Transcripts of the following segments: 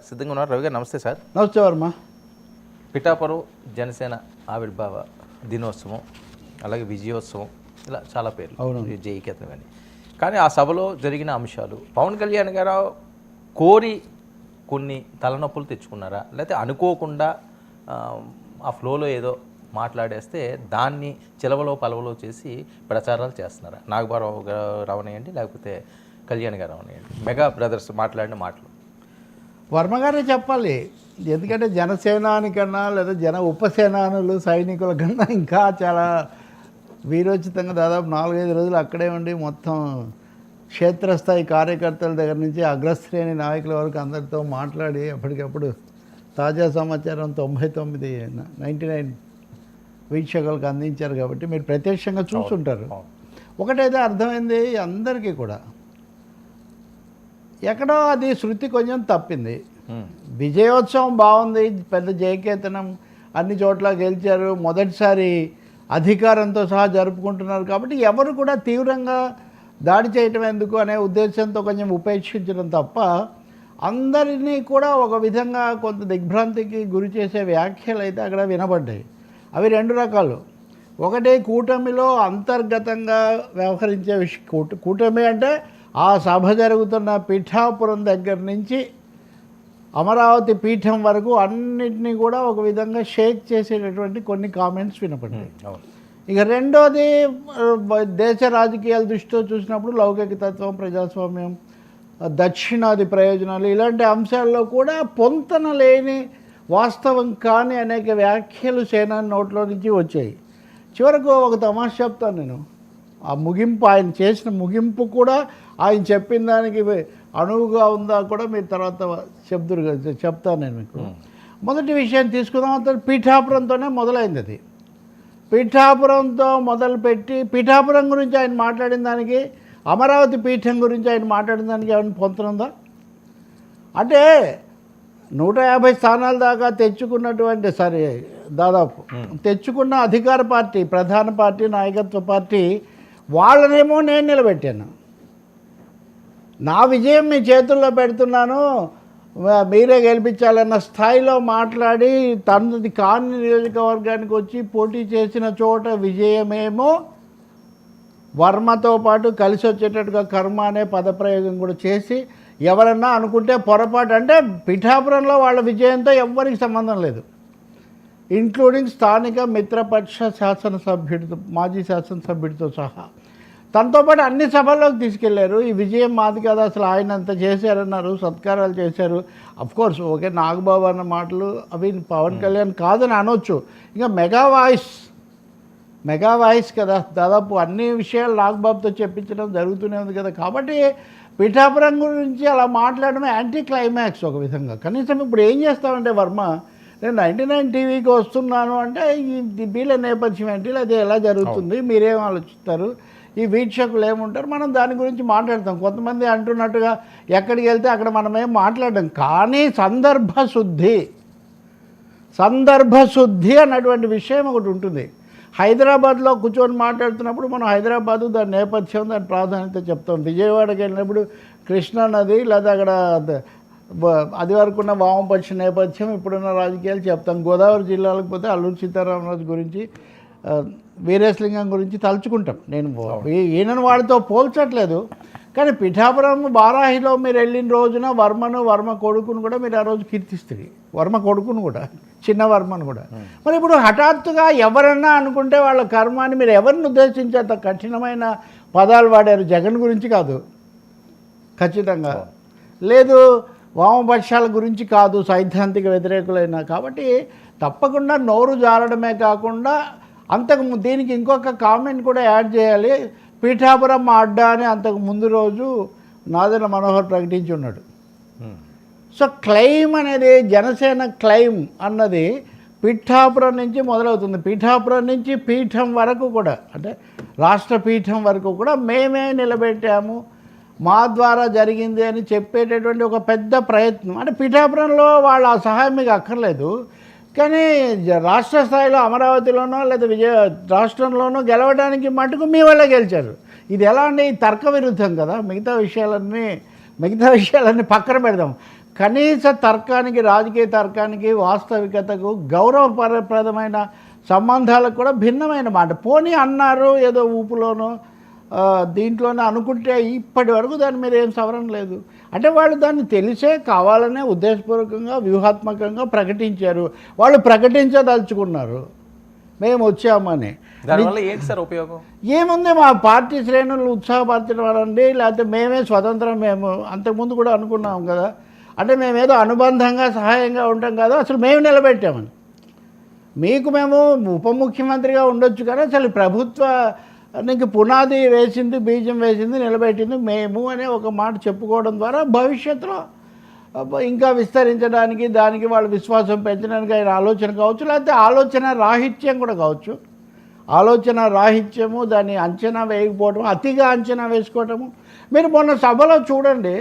సిద్ధంగా ఉన్నారు. రవి గారు నమస్తే సార్. నమస్తే వర్మ. పిఠాపురం జనసేన ఆవిర్భావ దినోత్సవం, అలాగే విజయోత్సవం, ఇలా చాలా పేర్లు, జైకేతం అని. కానీ ఆ సభలో జరిగిన అంశాలు పవన్ కళ్యాణ్ గారు కోరి కొన్ని తలనొప్పులు తెచ్చుకున్నారా, లేకపోతే అనుకోకుండా ఆ ఫ్లోలో ఏదో మాట్లాడేస్తే దాన్ని చిలవలో పలవలో చేసి ప్రచారాలు చేస్తున్నారా? నాగబారావు గారు అవనియండి, లేకపోతే కళ్యాణ్ గారు అవనియండి, మెగా బ్రదర్స్ మాట్లాడిన మాటలు వర్మగారే చెప్పాలి. ఎందుకంటే జనసేనానికన్నా లేదా జన ఉపసేనానులు సైనికుల కన్నా ఇంకా చాలా వీరోచితంగా దాదాపు 4-5 రోజులు అక్కడే ఉండి మొత్తం క్షేత్రస్థాయి కార్యకర్తల దగ్గర నుంచి అగ్రశ్రేణి నాయకుల వరకు అందరితో మాట్లాడి అప్పటికప్పుడు తాజా సమాచారం 99 వీక్షకులకు అందించారు. కాబట్టి మీరు ప్రత్యక్షంగా చూస్తుంటారు. ఒకటైతే అర్థమైంది అందరికీ కూడా, ఎక్కడో అది శృతి కొంచెం తప్పింది. విజయోత్సవం బాగుంది, పెద్ద జయకేతనం, అన్ని చోట్ల గెలిచారు, మొదటిసారి అధికారంతో సహా జరుపుకుంటున్నారు. కాబట్టి ఎవరు కూడా తీవ్రంగా దాడి చేయటం ఎందుకు అనే ఉద్దేశంతో కొంచెం ఉపేక్షించడం తప్ప, అందరినీ కూడా ఒక విధంగా కొంత దిగ్భ్రాంతికి గురి చేసే వ్యాఖ్యలు అయితే అక్కడ వినబడ్డాయి. అవి 2 రకాలు. ఒకటి కూటమిలో అంతర్గతంగా వ్యవహరించే కూటమి అంటే ఆ సభ జరుగుతున్న పిఠాపురం దగ్గర నుంచి అమరావతి పీఠం వరకు అన్నిటినీ కూడా ఒక విధంగా షేక్ చేసేటటువంటి కొన్ని కామెంట్స్ వినపడ్డాయి. ఇక రెండోది, దేశ రాజకీయాల దృష్టితో చూసినప్పుడు లౌకిక తత్వం, ప్రజాస్వామ్యం, దక్షిణాది ప్రయోజనాలు, ఇలాంటి అంశాల్లో కూడా పొంతన లేని, వాస్తవం కాని అనేక వ్యాఖ్యలు సేనా నోట్లో నుంచి వచ్చాయి. చివరకు ఒక తమాషా చెప్తాను నేను. ఆ ముగింపు, ఆయన చేసిన ముగింపు కూడా ఆయన చెప్పిన దానికి అనువుగా ఉందా కూడా మీరు తర్వాత చెప్తాను నేను మీకు. మొదటి విషయం తీసుకుందాం. అంత పీఠాపురంతోనే మొదలైంది. అది పీఠాపురంతో మొదలుపెట్టి పీఠాపురం గురించి ఆయన మాట్లాడిన దానికి, అమరావతి పీఠం గురించి ఆయన మాట్లాడిన దానికి ఏమైనా పొంతనుందా? అంటే 150 స్థానాల దాకా తెచ్చుకున్నటువంటి, దాదాపు తెచ్చుకున్న అధికార పార్టీ, ప్రధాన పార్టీ, నాయకత్వ పార్టీ వాళ్ళనేమో నేను నిలబెట్టాను, నా విజయం మీ చేతుల్లో పెడుతున్నాను, మీరే గెలిపించాలన్న స్థాయిలో మాట్లాడి తనది కాని నియోజకవర్గానికి వచ్చి పోటీ చేసిన చోట విజయమేమో వర్మతో పాటు కలిసి వచ్చేటట్టుగా కర్మ అనే పదప్రయోగం కూడా చేసి, ఎవరన్నా అనుకుంటే పొరపాటు. అంటే పిఠాపురంలో వాళ్ళ విజయంతో ఎవ్వరికి సంబంధం లేదు, ఇంక్లూడింగ్ స్థానిక మిత్రపక్ష శాసనసభ్యుడితో, మాజీ శాసనసభ్యుడితో సహా. తనతో పాటు అన్ని సభల్లోకి తీసుకెళ్లారు. ఈ విజయం మాది కదా, అసలు ఆయన అంత చేశారన్నారు, సత్కారాలు చేశారు. అఫ్కోర్స్ ఓకే, నాగబాబు అన్న మాటలు అవి పవన్ కళ్యాణ్ కాదని అనొచ్చు. ఇంకా మెగా వాయిస్ కదా, దాదాపు అన్ని విషయాలు నాగబాబుతో చెప్పించడం జరుగుతూనే ఉంది కదా. కాబట్టి పిఠాపురం గురించి అలా మాట్లాడడం యాంటీ క్లైమాక్స్ ఒక విధంగా. కనీసం ఇప్పుడు ఏం చేస్తామంటే వర్మ, నేను 99 టీవీకి వస్తున్నాను అంటే ఈ వీళ్ళ నేపథ్యం ఏంటి, లేదా ఎలా జరుగుతుంది, మీరేం ఆలోచిస్తారు, ఈ వీక్షకులు ఏముంటారు, మనం దాని గురించి మాట్లాడతాం. కొంతమంది అంటున్నట్టుగా ఎక్కడికి వెళ్తే అక్కడ మనమేం మాట్లాడడం. కానీ సందర్భశుద్ధి అన్నటువంటి విషయం ఒకటి ఉంటుంది. హైదరాబాద్లో కూర్చొని మాట్లాడుతున్నప్పుడు మనం హైదరాబాదు, దాని నేపథ్యం, దాని ప్రాధాన్యత చెప్తాం. విజయవాడకి వెళ్ళినప్పుడు కృష్ణా నది, లేదా అక్కడ అది వరకు ఉన్న వామపక్ష నేపథ్యం, ఇప్పుడున్న రాజకీయాలు చెప్తాం. గోదావరి జిల్లాలకు పోతే అల్లూరి సీతారామరాజు గురించి, వీరేశలింగం గురించి తలుచుకుంటాం. నేను ఈయనను వాడితో పోల్చట్లేదు. కానీ పిఠాపురం బారాహిలో మీరు వెళ్ళిన రోజున వర్మ కొడుకును కూడా మీరు ఆ రోజు కీర్తిస్తుంది. వర్మ కొడుకును కూడా, చిన్న వర్మను కూడా. మరి ఇప్పుడు హఠాత్తుగా ఎవరన్నా అనుకుంటే వాళ్ళ కర్మాన్ని, మీరు ఎవరిని ఉద్దేశించి అంత కఠినమైన పదాలు వాడారు? జగన్ గురించి కాదు ఖచ్చితంగా, లేదు వామపక్షాల గురించి కాదు, సైద్ధాంతిక వ్యతిరేకులైనా. కాబట్టి తప్పకుండా నోరు జారడమే కాకుండా దీనికి ఇంకొక కామెంట్ కూడా యాడ్ చేయాలి. పీఠాపురం మా అడ్డా అని అంతకు ముందు రోజు నాదెండ్ల మనోహర్ ప్రకటించి ఉన్నాడు. సో క్లెయిమ్ అనేది, జనసేన క్లెయిమ్ అన్నది పిఠాపురం నుంచి మొదలవుతుంది. పిఠాపురం నుంచి పీఠం వరకు కూడా, అంటే రాష్ట్ర పీఠం వరకు కూడా మేమే నిలబెట్టాము, మా ద్వారా జరిగింది అని చెప్పేటటువంటి ఒక పెద్ద ప్రయత్నం. అంటే పిఠాపురంలో వాళ్ళ సహాయం మీకు అక్కర్లేదు. కానీ రాష్ట్ర స్థాయిలో అమరావతిలోనో లేదా రాష్ట్రంలోనో గెలవడానికి మటుకు మీ వల్లే గెలిచారు. ఇది ఎలా అండి? తర్క విరుద్ధం కదా. మిగతా విషయాలన్నీ పక్కన పెడదాం. కనీస తర్కానికి, రాజకీయ తర్కానికి, వాస్తవికతకు, గౌరవప్రదమైన సంబంధాలకు కూడా భిన్నమైన మాట. పోనీ అన్నారు ఏదో ఊపులోనో దీంట్లోనే అనుకుంటే ఇప్పటి వరకు దాని మీద ఏం సవరణ లేదు. అంటే వాళ్ళు దాన్ని తెలిసే కావాలనే ఉద్దేశపూర్వకంగా, వ్యూహాత్మకంగా ప్రకటించారు. వాళ్ళు ప్రకటించదలుచుకున్నారు మేము వచ్చామని. దానివల్ల ఏంటి సార్ ఉపయోగం? ఏముంది, మా పార్టీ శ్రేణులు ఉత్సాహపరచడండి, లేకపోతే మేమే స్వతంత్రం, మేము అంతకుముందు కూడా అనుకున్నాం కదా, అంటే మేమేదో అనుబంధంగా సహాయంగా ఉంటాం కదా, అసలు మేము నిలబెట్టామని. మీకు మేము ఉప ముఖ్యమంత్రిగా ఉండొచ్చు కానీ అసలు ప్రభుత్వానికి పునాది వేసింది, బీజం వేసింది, నిలబెట్టింది మేము అనే ఒక మాట చెప్పుకోవడం ద్వారా భవిష్యత్తులో ఇంకా విస్తరించడానికి, దానికి వాళ్ళ విశ్వాసం పెంచడానికి ఆయన ఆలోచన కావచ్చు, లేకపోతే ఆలోచన రాహిత్యం కూడా కావచ్చు. ఆలోచన రాహిత్యము, దాన్ని అంచనా వేయకపోవటం, అతిగా అంచనా వేసుకోవటము. మీరు మొన్న సభలో చూడండి,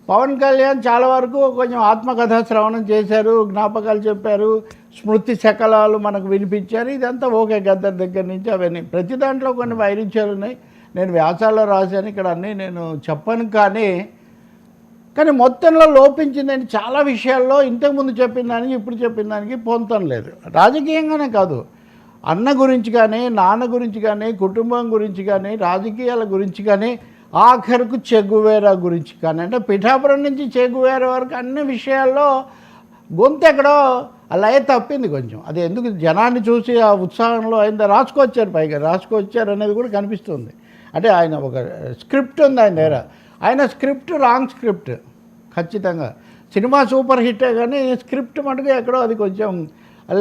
పవన్ కళ్యాణ్ చాలా వరకు కొంచెం ఆత్మకథా శ్రవణం చేశారు, జ్ఞాపకాలు చెప్పారు, స్మృతి శకలాలు మనకు వినిపించారు. ఇదంతా ఓకే, గద్దర్ దగ్గర నుంచి అవన్నీ. ప్రతి దాంట్లో కొన్ని వైరుధ్యాలు ఉన్నాయి. నేను వ్యాసాల్లో రాశాను, ఇక్కడ అన్నీ నేను చెప్పను. కానీ మొత్తంలో లోపించిందని చాలా విషయాల్లో ఇంతకుముందు చెప్పిన దానికి ఇప్పుడు చెప్పిన దానికి పొంతం లేదు. రాజకీయంగానే కాదు, అన్న గురించి కానీ, నాన్న గురించి కానీ, కుటుంబం గురించి కానీ, రాజకీయాల గురించి కానీ, ఆఖరుకు చెగువేరా గురించి కానీ, అంటే పిఠాపురం నుంచి చెగువేరా వరకు అన్ని విషయాల్లో గొంతు ఎక్కడో లయ తప్పింది కొంచెం. అది ఎందుకు జనాన్ని చూసి ఆ ఉత్సాహంలో ఆయన రాసుకొచ్చారు, పైగా రాసుకొచ్చారు అనేది కూడా కనిపిస్తుంది. అంటే ఆయన ఒక స్క్రిప్ట్ ఉంది ఆయన దగ్గర, ఆయన స్క్రిప్ట్ రాంగ్ స్క్రిప్ట్ ఖచ్చితంగా. సినిమా సూపర్ హిట్టే కానీ స్క్రిప్ట్ మటుకు ఎక్కడో అది కొంచెం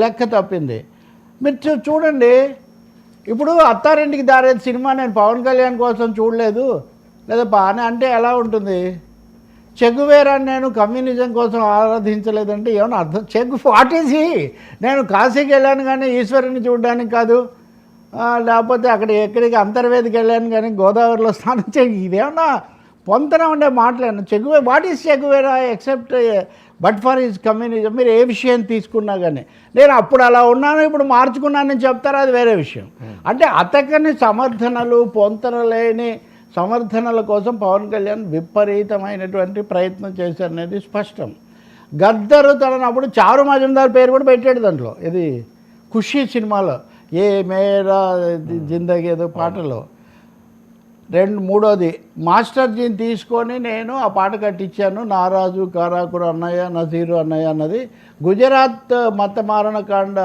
లెక్క తప్పింది. మీరు చూడండి, ఇప్పుడు అత్తారింటికి దారేది సినిమా నేను పవన్ కళ్యాణ్ కోసం చూడలేదు లేదా బాగానే అంటే ఎలా ఉంటుంది? చెగువేరాన్ని నేను కమ్యూనిజం కోసం ఆరాధించలేదంటే ఏమన్నా అర్థం? What is he? నేను కాశీకి వెళ్ళాను కానీ ఈశ్వరుని చూడడానికి కాదు, లేకపోతే అక్కడ ఎక్కడికి అంతర్వేదికి వెళ్ళాను కానీ గోదావరిలో స్నానం చేయి, ఇదేమన్నా పొంతన ఉండే మాటలేను. What is Che Guevara except but for his communism? మీరు ఏ విషయం తీసుకున్నా కానీ, నేను అప్పుడు అలా ఉన్నాను ఇప్పుడు మార్చుకున్నానని చెప్తారా, అది వేరే విషయం. అంటే అతకని సమర్థనలు, పొంతన లేని సమర్థనల కోసం పవన్ కళ్యాణ్ విపరీతమైనటువంటి ప్రయత్నం చేశారనేది స్పష్టం. గద్దరు తనప్పుడు చారు మజుందార్ పేరు కూడా పెట్టాడు దాంట్లో, ఇది ఖుషీ సినిమాలో, ఏ మేరా జిందగీ ఏదో పాటలో. మూడోది మాస్టర్జీని తీసుకొని నేను ఆ పాట కట్టించాను, నారాజు కారాకురు అన్నయ్య, నజీరు అన్నయ్య అన్నది. గుజరాత్ మత మారణకాండ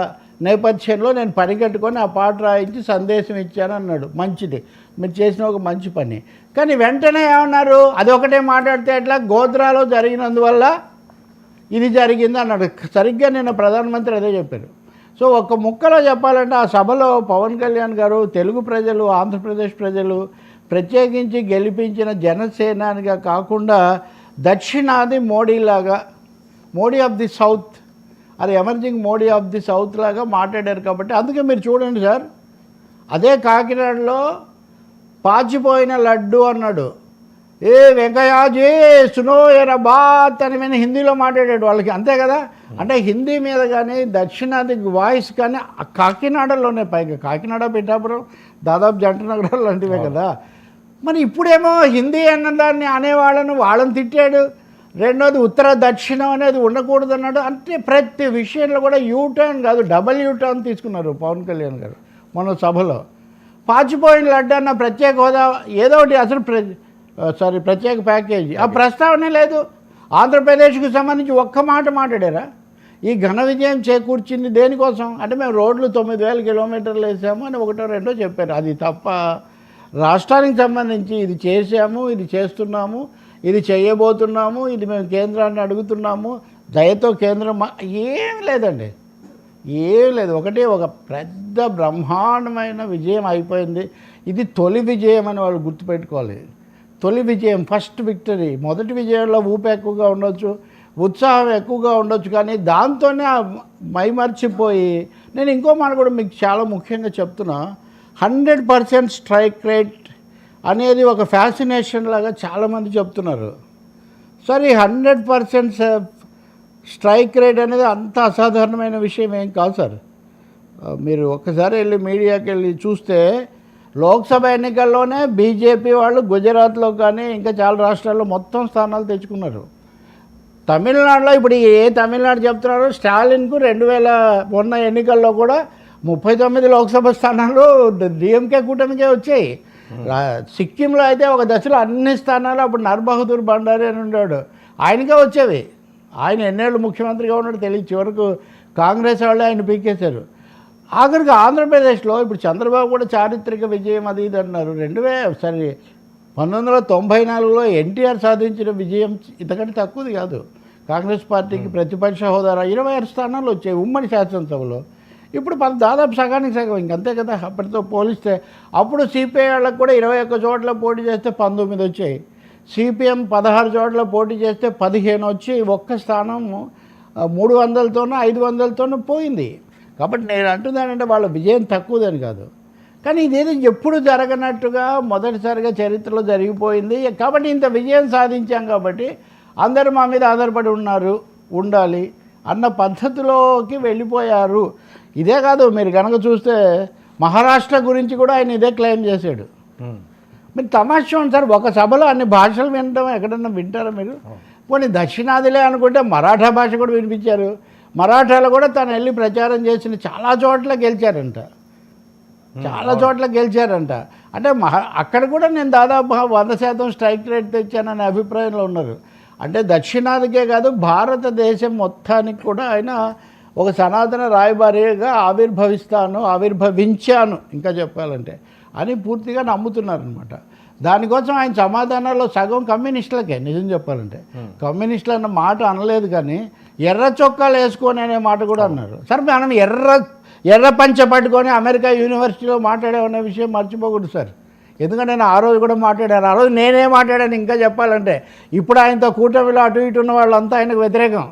నేపథ్యంలో నేను పని కట్టుకొని ఆ పాట రాయించి సందేశం ఇచ్చాను అన్నాడు. మంచిది, మీరు చేసిన ఒక మంచి పని. కానీ వెంటనే ఏమన్నారు, అది ఒకటే మాట్లాడితే ఎట్లా, గోద్రాలో జరిగినందువల్ల ఇది జరిగింది అన్నాడు. సరిగ్గా నిన్న ప్రధానమంత్రి అదే చెప్పారు. సో ఒక్క ముక్కలో చెప్పాలంటే ఆ సభలో పవన్ కళ్యాణ్ గారు తెలుగు ప్రజలు, ఆంధ్రప్రదేశ్ ప్రజలు, ప్రత్యేకించి గెలిపించిన జనసేనానిగా కాకుండా దక్షిణాది మోడీలాగా, మోడీ ఆఫ్ ది సౌత్, అది emerging Modi of the south లాగా మాట్లాడారు. కాబట్టి అందుకే మీరు చూడండి సార్, అదే కాకినాడలో పాచిపోయిన లడ్డు అన్నాడు, ఏ వెంకయ్యాజీ సునో ఎర బాత్ అని నేను హిందీలో మాట్లాడాడు వాళ్ళకి, అంతే కదా. అంటే హిందీ మీద కానీ దక్షిణాది వాయిస్ కానీ కాకినాడలోనే, పైగా కాకినాడ పిఠాపురం దాదాపు జంట నగరాలు లాంటివే కదా. మరి ఇప్పుడేమో హిందీ అన్నదాన్ని అనేవాళ్ళను వాళ్ళని తిట్టాడు. రెండోది ఉత్తర దక్షిణం అనేది ఉండకూడదు అన్నాడు. అంటే ప్రతి విషయంలో కూడా యూటర్న్ కాదు, డబల్ యూటర్న్ తీసుకున్నారు పవన్ కళ్యాణ్ గారు మన సభలో. పాచిపోయిన లడ్డు అన్న ప్రత్యేక హోదా ఏదో ఒకటి, అసలు ప్రత్యేక ప్యాకేజీ ఆ ప్రస్తావనే లేదు. ఆంధ్రప్రదేశ్కి సంబంధించి ఒక్క మాట మాట్లాడారా? ఈ ఘన విజయం చేకూర్చింది దేనికోసం అంటే మేము రోడ్లు 9,000 కిలోమీటర్లు వేసాము అని ఒకటో రెండో చెప్పారు. అది తప్ప రాష్ట్రానికి సంబంధించి ఇది చేసాము, ఇది చేస్తున్నాము, ఇది చేయబోతున్నాము, ఇది మేము కేంద్రాన్ని అడుగుతున్నాము, దయతో కేంద్రం ఏం లేదండి, ఏం లేదు. ఒకటే ఒక పెద్ద బ్రహ్మాండమైన విజయం అయిపోయింది. ఇది తొలి విజయం అని వాళ్ళు గుర్తుపెట్టుకోవాలి. తొలి విజయం, ఫస్ట్ విక్టరీ. మొదటి విజయంలో ఊపు ఎక్కువగా ఉండొచ్చు, ఉత్సాహం ఎక్కువగా ఉండొచ్చు, కానీ దాంతోనే మైమర్చిపోయి, నేను ఇంకో మాట కూడా మీకు చాలా ముఖ్యంగా చెప్తున్నా, 100% స్ట్రైక్ రేట్ అనేది ఒక ఫ్యాసినేషన్ లాగా చాలామంది చెప్తున్నారు. సరే 100% స్ట్రైక్ రేట్ అనేది అంత అసాధారణమైన విషయం ఏం కాదు సార్. మీరు ఒక్కసారి వెళ్ళి మీడియాకి వెళ్ళి చూస్తే లోక్సభ ఎన్నికల్లోనే బీజేపీ వాళ్ళు గుజరాత్లో కానీ ఇంకా చాలా రాష్ట్రాల్లో మొత్తం స్థానాలు తెచ్చుకున్నారు. తమిళనాడులో ఇప్పుడు ఏ తమిళనాడు చెప్తున్నారో స్టాలిన్కు 2000 మొన్న ఎన్నికల్లో కూడా 39 లోక్సభ స్థానాలు డిఎంకే కూటమికే వచ్చాయి. సిక్కింలో అయితే ఒక దశలో అన్ని స్థానాలు అప్పుడు నర్బహదూర్ భండారి అని ఉన్నాడు, ఆయనకే వచ్చేవి. ఆయన ఎన్నేళ్ళు ముఖ్యమంత్రిగా ఉన్నాడు తెలియదు, చివరకు కాంగ్రెస్ వాళ్ళే ఆయన పీకేశారు. ఆఖరికి ఆంధ్రప్రదేశ్లో ఇప్పుడు చంద్రబాబు కూడా చారిత్రక విజయం అది ఇది అన్నారు. 1994లో ఎన్టీఆర్ సాధించిన విజయం ఇంతకంటే తక్కువది కాదు. కాంగ్రెస్ పార్టీకి ప్రతిపక్ష హోదా 26 స్థానాలు వచ్చాయి ఉమ్మడి శాసనసభలో. ఇప్పుడు దాదాపు సగానికి సగం ఇంకంతే కదా అప్పటితో పోలిస్తే. అప్పుడు సిపిఐ వాళ్ళకి కూడా 21 చోట్ల పోటీ చేస్తే 19 వచ్చాయి. సిపిఎం 16 చోట్ల పోటీ చేస్తే 15 వచ్చి ఒక్క స్థానం 300తోనూ 500తోనూ పోయింది. కాబట్టి నేను అంటున్నానంటే వాళ్ళ విజయం తక్కువదని కాదు, కానీ ఇదేదో ఎప్పుడు జరగనట్టుగా మొదటిసారిగా చరిత్రలో జరిగిపోయింది. కాబట్టి ఇంత విజయం సాధించాం కాబట్టి అందరూ మా మీద ఆధారపడి ఉండాలి అన్న పద్ధతిలోకి వెళ్ళిపోయారు. ఇదే కాదు, మీరు కనుక చూస్తే మహారాష్ట్ర గురించి కూడా ఆయన ఇదే క్లెయిమ్ చేశాడు. మీరు తమాషా ఉంది సార్, ఒక సభలో అన్ని భాషలు వినడం ఎక్కడన్నా వింటారా మీరు? కొన్ని దక్షిణాదిలే అనుకుంటే మరాఠా భాష కూడా వినిపించారు. మరాఠాలో కూడా తను వెళ్ళి ప్రచారం చేసిన చాలా చోట్ల గెలిచారంట, చాలా చోట్ల గెలిచారంట. అంటే అక్కడ కూడా నేను దాదాపు 100% స్ట్రైక్ రేట్ తెచ్చాననే అభిప్రాయంలో ఉన్నారు. అంటే దక్షిణాదికే కాదు భారతదేశం మొత్తానికి కూడా ఆయన ఒక సనాతన రాయబారిగా ఆవిర్భవించాను ఇంకా చెప్పాలంటే అని పూర్తిగా నమ్ముతున్నారనమాట. దానికోసం ఆయన సమాధానాల్లో సగం కమ్యూనిస్టులకే నిజం చెప్పాలంటే. కమ్యూనిస్టులు అన్న మాట అనలేదు, కానీ ఎర్ర చొక్కాలు వేసుకొని అనే మాట కూడా అన్నారు. సరే మనం ఎర్ర పంచ పట్టుకొని అమెరికా యూనివర్సిటీలో మాట్లాడామనే విషయం మర్చిపోకూడదు సార్. ఎందుకంటే నేను ఆ రోజు కూడా మాట్లాడాను. ఆ రోజు నేనే మాట్లాడాను ఇంకా చెప్పాలంటే. ఇప్పుడు ఆయనతో కూటమిలో అటు ఇటు ఉన్న వాళ్ళంతా ఆయనకు వ్యతిరేకం.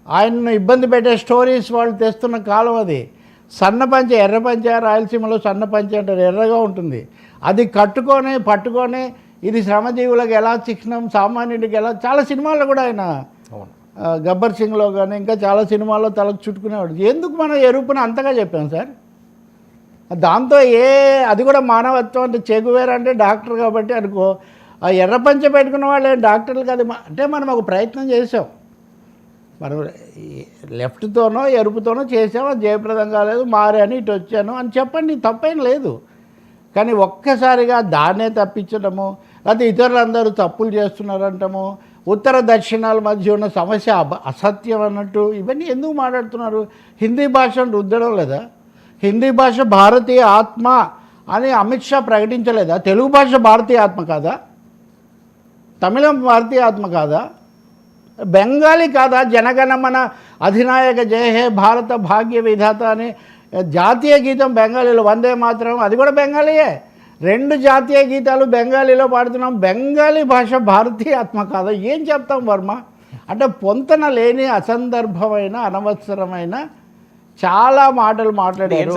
ఆయనను ఇబ్బంది పెట్టే స్టోరీస్ వాళ్ళు తెస్తున్న కాలం అది. సన్న పంచ, ఎర్ర పంచ, రాయలసీమలో సన్న పంచ అంటారు, ఎర్రగా ఉంటుంది. అది పట్టుకొని ఇది శ్రమజీవులకు ఎలా చిహ్నం, సామాన్యుడికి ఎలా, చాలా సినిమాల్లో కూడా ఆయన గబ్బర్ సింగ్లో కానీ ఇంకా చాలా సినిమాల్లో తలకు చుట్టుకునేవాడు. ఎందుకు మనం ఎరుపుని అంతగా చెప్పాం సార్? దాంతో అది కూడా మానవత్వం. అంటే చెగువేరు అంటే డాక్టర్ కాబట్టి అనుకో, ఆ ఎర్ర పంచ పెట్టుకున్న వాళ్ళు డాక్టర్లు కాదు. అంటే మనం ఒక ప్రయత్నం చేసాం, మనం లెఫ్ట్తోనో ఎరుపుతోనో చేసాం, అది జయప్రదం కాలేదు, మారాను ఇటు వచ్చాను అని చెప్పండి, తప్పేం లేదు. కానీ ఒక్కసారిగా దాన్నే తప్పించడము, లేకపోతే ఇతరులందరూ తప్పులు చేస్తున్నారంటాము, ఉత్తర దక్షిణాల మధ్య ఉన్న సమస్య అసత్యం అన్నట్టు ఇవన్నీ ఎందుకు మాట్లాడుతున్నారు? హిందీ భాషను రుద్దడం లేదా? హిందీ భాష భారతీయ ఆత్మ అని అమిత్ షా ప్రకటించలేదా? తెలుగు భాష భారతీయ ఆత్మ కాదా? తమిళం భారతీయ ఆత్మ కాదా? బెంగాలీ కాదా? జనగణమన అధినాయక జయ హే భారత భాగ్య విధాత అని జాతీయ గీతం బెంగాలీలో, వందే మాత్రం అది కూడా బెంగాలీయే. 2 జాతీయ గీతాలు బెంగాలీలో పాడుతున్నాం. బెంగాలీ భాష భారతీయ ఆత్మ కాదా? ఏం చెప్తాం వర్మ? అంటే పొంతన లేని అసందర్భమైన అనవసరమైన చాలా మాటలు మాట్లాడారు.